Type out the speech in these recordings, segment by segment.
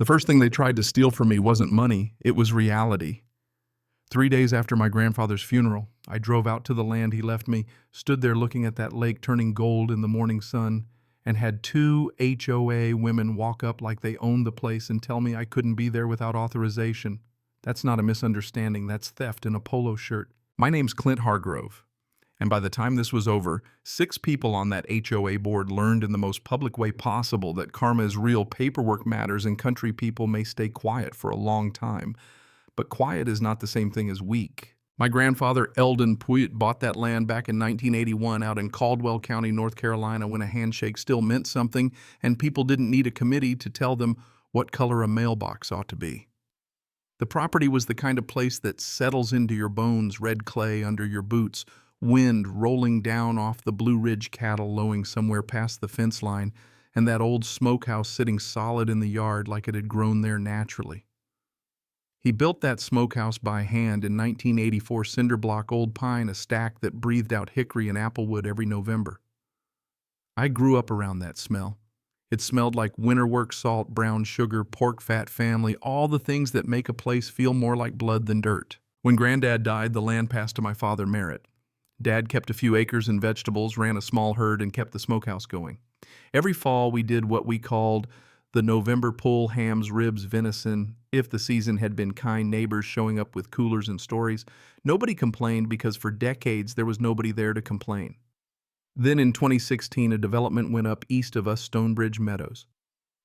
The first thing they tried to steal from me wasn't money, it was reality. 3 days after my grandfather's funeral, I drove out to the land he left me, stood there looking at that lake turning gold in the morning sun, and had two HOA women walk up like they owned the place and tell me I couldn't be there without authorization. That's not a misunderstanding, that's theft in a polo shirt. My name's Clint Hargrove, and by the time this was over, 6 people on that HOA board learned in the most public way possible that karma is real, paperwork matters, and country people may stay quiet for a long time. But quiet is not the same thing as weak. My grandfather, Eldon Puit, bought that land back in 1981 out in Caldwell County, North Carolina, when a handshake still meant something and people didn't need a committee to tell them what color a mailbox ought to be. The property was the kind of place that settles into your bones, red clay under your boots, wind rolling down off the Blue Ridge cattle lowing somewhere past the fence line, and that old smokehouse sitting solid in the yard like it had grown there naturally. He built that smokehouse by hand in 1984 cinder block old pine, a stack that breathed out hickory and applewood every November. I grew up around that smell. It smelled like winter work salt, brown sugar, pork fat family, all the things that make a place feel more like blood than dirt. When Granddad died, the land passed to my father Merritt. Dad kept a few acres and vegetables, ran a small herd, and kept the smokehouse going. Every fall we did what we called the November pull, hams, ribs, venison. If the season had been kind, neighbors showing up with coolers and stories. Nobody complained because for decades there was nobody there to complain. Then in 2016, a development went up east of us, Stonebridge Meadows.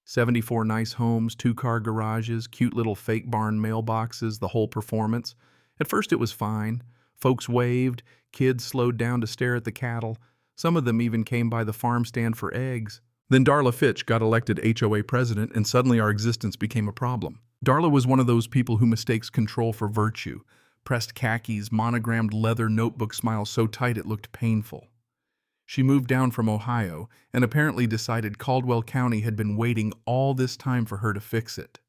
74 nice homes, 2-car garages, cute little fake barn mailboxes, the whole performance. At first it was fine. Folks waved, kids slowed down to stare at the cattle. Some of them even came by the farm stand for eggs. Then Darla Fitch got elected HOA president, and suddenly our existence became a problem. Darla was one of those people who mistakes control for virtue. Pressed khakis, monogrammed leather notebook smile so tight it looked painful. She moved down from Ohio and apparently decided Caldwell County had been waiting all this time for her to fix it.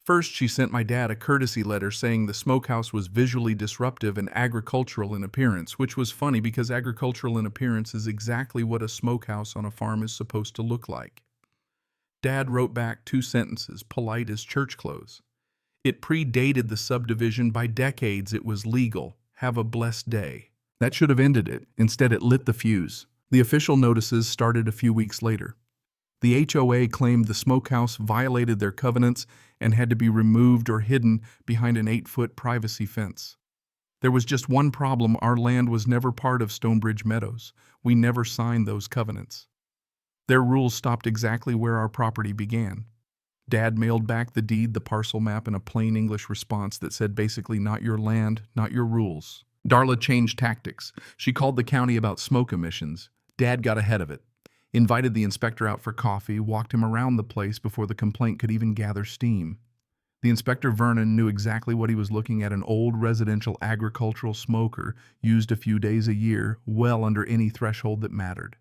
First, she sent my dad a courtesy letter saying the smokehouse was visually disruptive and agricultural in appearance, which was funny because agricultural in appearance is exactly what a smokehouse on a farm is supposed to look like. Dad wrote back 2 sentences, polite as church clothes. It predated the subdivision by decades. It was legal. Have a blessed day. That should have ended it. Instead, it lit the fuse. The official notices started a few weeks later. The HOA claimed the smokehouse violated their covenants and had to be removed or hidden behind an 8-foot privacy fence. There was just one problem: our land was never part of Stonebridge Meadows. We never signed those covenants. Their rules stopped exactly where our property began. Dad mailed back the deed, the parcel map, and a plain English response that said basically, not your land, not your rules. Darla changed tactics. She called the county about smoke emissions. Dad got ahead of it. Invited the inspector out for coffee, walked him around the place before the complaint could even gather steam. The inspector, Vernon, knew exactly what he was looking at: an old residential agricultural smoker used a few days a year, well under any threshold that mattered.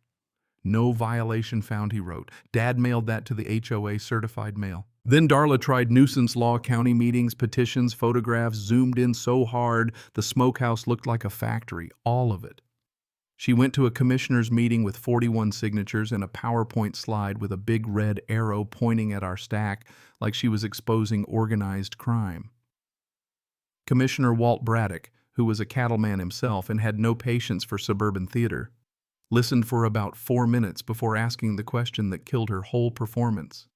No violation found, he wrote. Dad mailed that to the HOA certified mail. Then Darla tried nuisance law, county meetings, petitions, photographs, zoomed in so hard the smokehouse looked like a factory, all of it. She went to a commissioner's meeting with 41 signatures and a PowerPoint slide with a big red arrow pointing at our stack like she was exposing organized crime. Commissioner Walt Braddock, who was a cattleman himself and had no patience for suburban theater, listened for about 4 minutes before asking the question that killed her whole performance.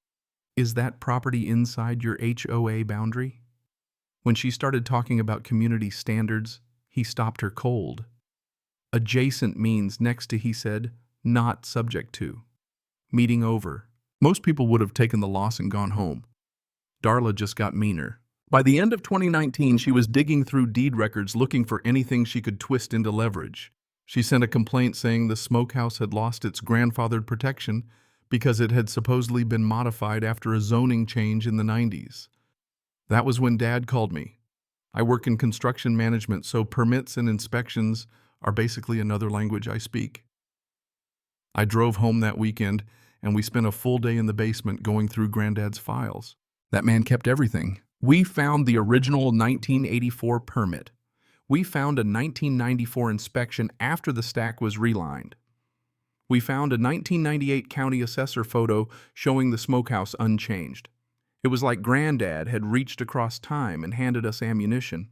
Is that property inside your HOA boundary? When she started talking about community standards, he stopped her cold. Adjacent means next to, he said, not subject to. Meeting over. Most people would have taken the loss and gone home. Darla just got meaner. By the end of 2019, she was digging through deed records looking for anything she could twist into leverage. She sent a complaint saying the smokehouse had lost its grandfathered protection because it had supposedly been modified after a zoning change in the 90s. That was when Dad called me. I work in construction management, so permits and inspections are basically another language I speak. I drove home that weekend, and we spent a full day in the basement going through Granddad's files. That man kept everything. We found the original 1984 permit. We found a 1994 inspection after the stack was relined. We found a 1998 county assessor photo showing the smokehouse unchanged. It was like Granddad had reached across time and handed us ammunition.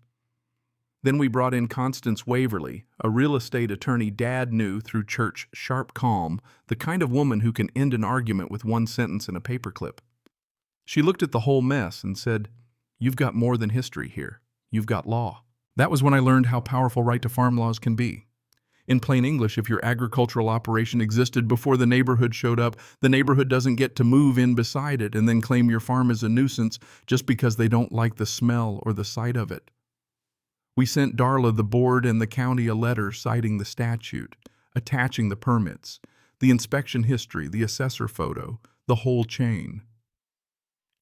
Then we brought in Constance Waverly, a real estate attorney Dad knew through church sharp calm, the kind of woman who can end an argument with one sentence and a paperclip. She looked at the whole mess and said, "You've got more than history here. You've got law." That was when I learned how powerful right-to-farm laws can be. In plain English, if your agricultural operation existed before the neighborhood showed up, the neighborhood doesn't get to move in beside it and then claim your farm is a nuisance just because they don't like the smell or the sight of it. We sent Darla, the board, and the county a letter citing the statute, attaching the permits, the inspection history, the assessor photo, the whole chain.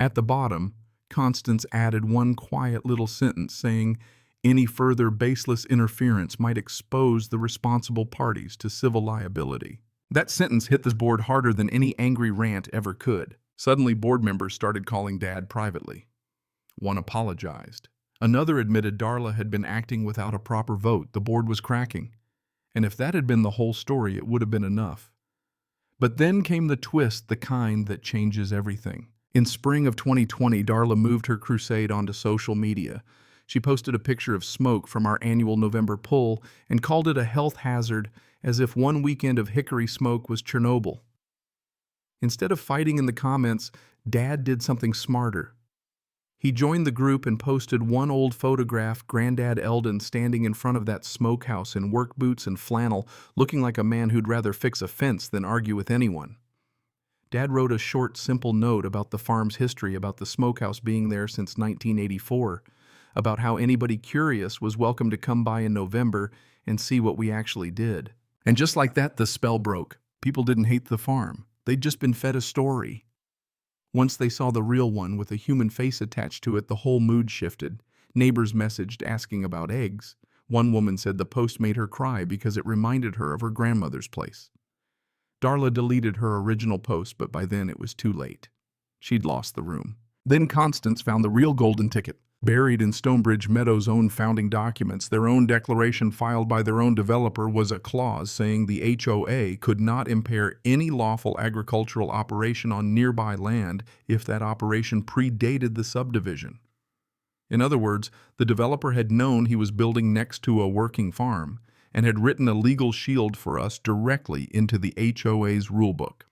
At the bottom, Constance added one quiet little sentence saying, "Any further baseless interference might expose the responsible parties to civil liability." That sentence hit the board harder than any angry rant ever could. Suddenly, board members started calling Dad privately. One apologized. Another admitted Darla had been acting without a proper vote. The board was cracking. And if that had been the whole story, it would have been enough. But then came the twist, the kind that changes everything. In spring of 2020, Darla moved her crusade onto social media. She posted a picture of smoke from our annual November pull and called it a health hazard, as if one weekend of hickory smoke was Chernobyl. Instead of fighting in the comments, Dad did something smarter. He joined the group and posted one old photograph, Granddad Eldon standing in front of that smokehouse in work boots and flannel, looking like a man who'd rather fix a fence than argue with anyone. Dad wrote a short, simple note about the farm's history, about the smokehouse being there since 1984, about how anybody curious was welcome to come by in November and see what we actually did. And just like that, the spell broke. People didn't hate the farm. They'd just been fed a story. Once they saw the real one with a human face attached to it, the whole mood shifted. Neighbors messaged asking about eggs. One woman said the post made her cry because it reminded her of her grandmother's place. Darla deleted her original post, but by then it was too late. She'd lost the room. Then Constance found the real golden ticket. Buried in Stonebridge Meadows' own founding documents, their own declaration filed by their own developer, was a clause saying the HOA could not impair any lawful agricultural operation on nearby land if that operation predated the subdivision. In other words, the developer had known he was building next to a working farm and had written a legal shield for us directly into the HOA's rulebook.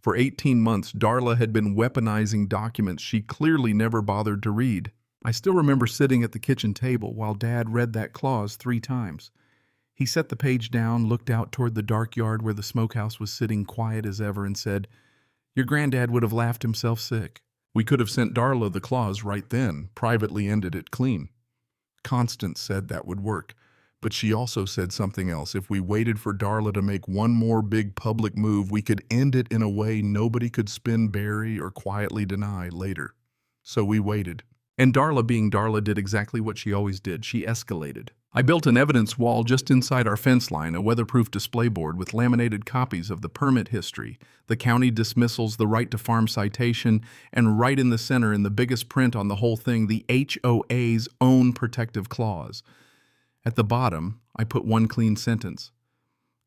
For 18 months, Darla had been weaponizing documents she clearly never bothered to read. I still remember sitting at the kitchen table while Dad read that clause 3 times. He set the page down, looked out toward the dark yard where the smokehouse was sitting quiet as ever, and said, "Your granddad would have laughed himself sick." We could have sent Darla the clause right then, privately ended it clean. Constance said that would work, but she also said something else. If we waited for Darla to make one more big public move, we could end it in a way nobody could spin, bury, or quietly deny later. So we waited. And Darla, being Darla, did exactly what she always did. She escalated. I built an evidence wall just inside our fence line, a weatherproof display board with laminated copies of the permit history, the county dismissals, the right to farm citation, and right in the center, in the biggest print on the whole thing, the HOA's own protective clause. At the bottom, I put one clean sentence.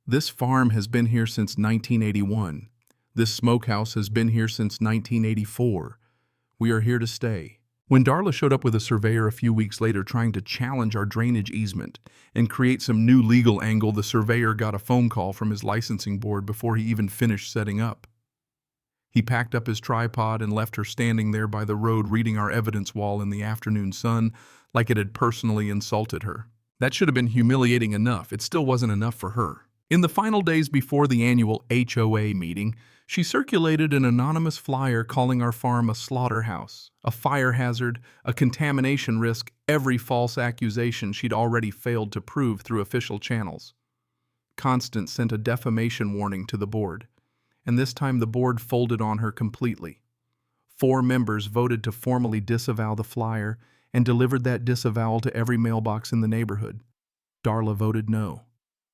This farm has been here since 1981. This smokehouse has been here since 1984. We are here to stay. When Darla showed up with a surveyor a few weeks later trying to challenge our drainage easement and create some new legal angle, the surveyor got a phone call from his licensing board before he even finished setting up. He packed up his tripod and left her standing there by the road reading our evidence wall in the afternoon sun like it had personally insulted her. That should have been humiliating enough. It still wasn't enough for her. In the final days before the annual HOA meeting, she circulated an anonymous flyer calling our farm a slaughterhouse, a fire hazard, a contamination risk, every false accusation she'd already failed to prove through official channels. Constance sent a defamation warning to the board, and this time the board folded on her completely. 4 members voted to formally disavow the flyer and delivered that disavowal to every mailbox in the neighborhood. Darla voted no.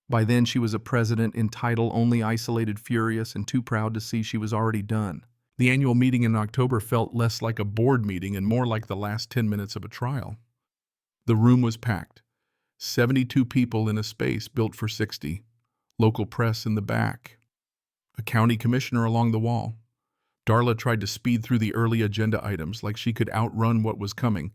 By then she was a president in title, only isolated, furious, and too proud to see she was already done. The annual meeting in October felt less like a board meeting and more like the last 10 minutes of a trial. The room was packed. 72 people in a space built for 60. Local press in the back. A county commissioner along the wall. Darla tried to speed through the early agenda items like she could outrun what was coming.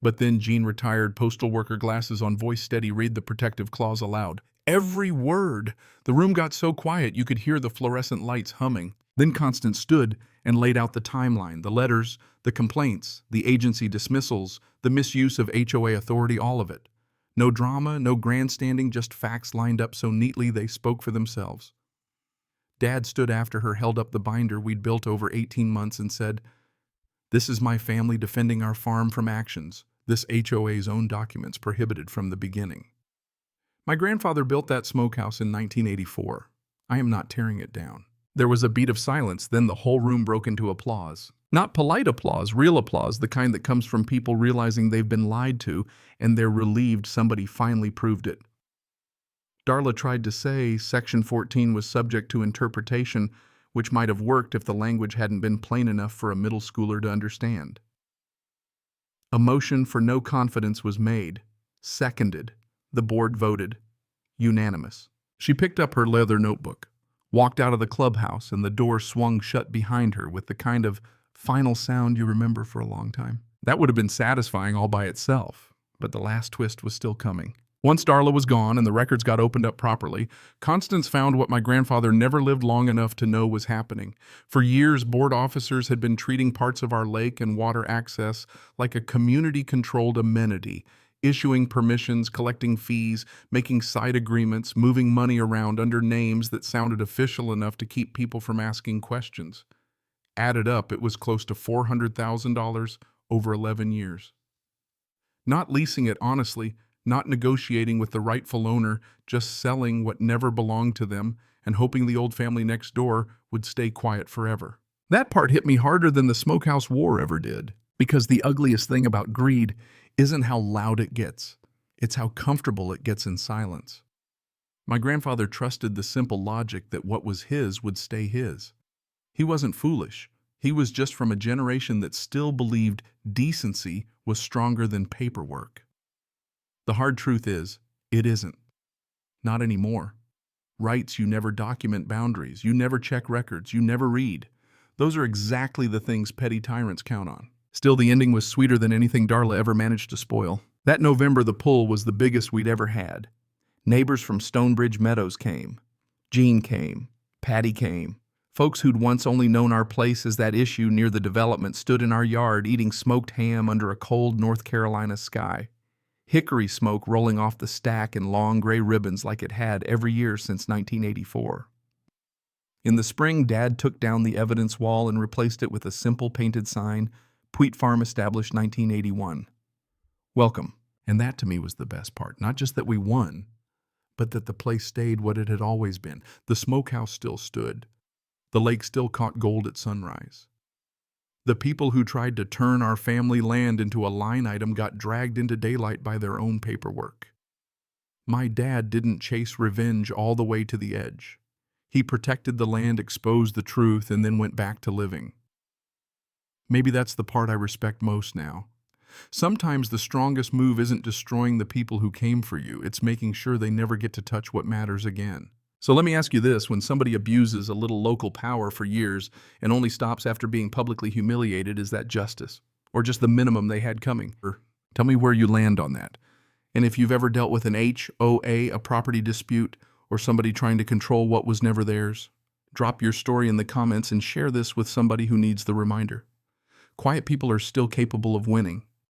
But then Jean, retired postal worker, glasses on, voice steady, read the protective clause aloud. Every word! The room got so quiet you could hear the fluorescent lights humming. Then Constance stood and laid out the timeline, the letters, the complaints, the agency dismissals, the misuse of HOA authority, all of it. No drama, no grandstanding, just facts lined up so neatly they spoke for themselves. Dad stood after her, held up the binder we'd built over 18 months and said, "This is my family defending our farm from actions this HOA's own documents prohibited from the beginning." My grandfather built that smokehouse in 1984. I am not tearing it down. There was a beat of silence, then the whole room broke into applause. Not polite applause, real applause, the kind that comes from people realizing they've been lied to and they're relieved somebody finally proved it. Darla tried to say Section 14 was subject to interpretation, which might have worked if the language hadn't been plain enough for a middle schooler to understand. A motion for no confidence was made, seconded. The board voted. Unanimous. She picked up her leather notebook, walked out of the clubhouse, and the door swung shut behind her with the kind of final sound you remember for a long time. That would have been satisfying all by itself, but the last twist was still coming. Once Darla was gone and the records got opened up properly, Constance found what my grandfather never lived long enough to know was happening. For years, board officers had been treating parts of our lake and water access like a community-controlled amenity, issuing permissions, collecting fees, making side agreements, moving money around under names that sounded official enough to keep people from asking questions. Added up, it was close to $400,000 over 11 years. Not leasing it honestly, not negotiating with the rightful owner, just selling what never belonged to them and hoping the old family next door would stay quiet forever. That part hit me harder than the smokehouse war ever did, because the ugliest thing about greed isn't how loud it gets, it's how comfortable it gets in silence. My grandfather trusted the simple logic that what was his would stay his. He wasn't foolish. He was just from a generation that still believed decency was stronger than paperwork. The hard truth is, it isn't. Not anymore. Rights you never document, boundaries you never check, records you never read. Those are exactly the things petty tyrants count on. Still, the ending was sweeter than anything Darla ever managed to spoil. That November, the pull was the biggest we'd ever had. Neighbors from Stonebridge Meadows came. Jean came. Patty came. Folks who'd once only known our place as that issue near the development stood in our yard eating smoked ham under a cold North Carolina sky. Hickory smoke rolling off the stack in long gray ribbons like it had every year since 1984. In the spring, Dad took down the evidence wall and replaced it with a simple painted sign, Puit Farm established 1981. Welcome. And that to me was the best part. Not just that we won, but that the place stayed what it had always been. The smokehouse still stood. The lake still caught gold at sunrise. The people who tried to turn our family land into a line item got dragged into daylight by their own paperwork. My dad didn't chase revenge all the way to the edge. He protected the land, exposed the truth, and then went back to living. Maybe that's the part I respect most now. Sometimes the strongest move isn't destroying the people who came for you, it's making sure they never get to touch what matters again. So let me ask you this, when somebody abuses a little local power for years and only stops after being publicly humiliated, is that justice? Or just the minimum they had coming? Or tell me where you land on that. And if you've ever dealt with an HOA, a property dispute, or somebody trying to control what was never theirs, drop your story in the comments and share this with somebody who needs the reminder. Quiet people are still capable of winning.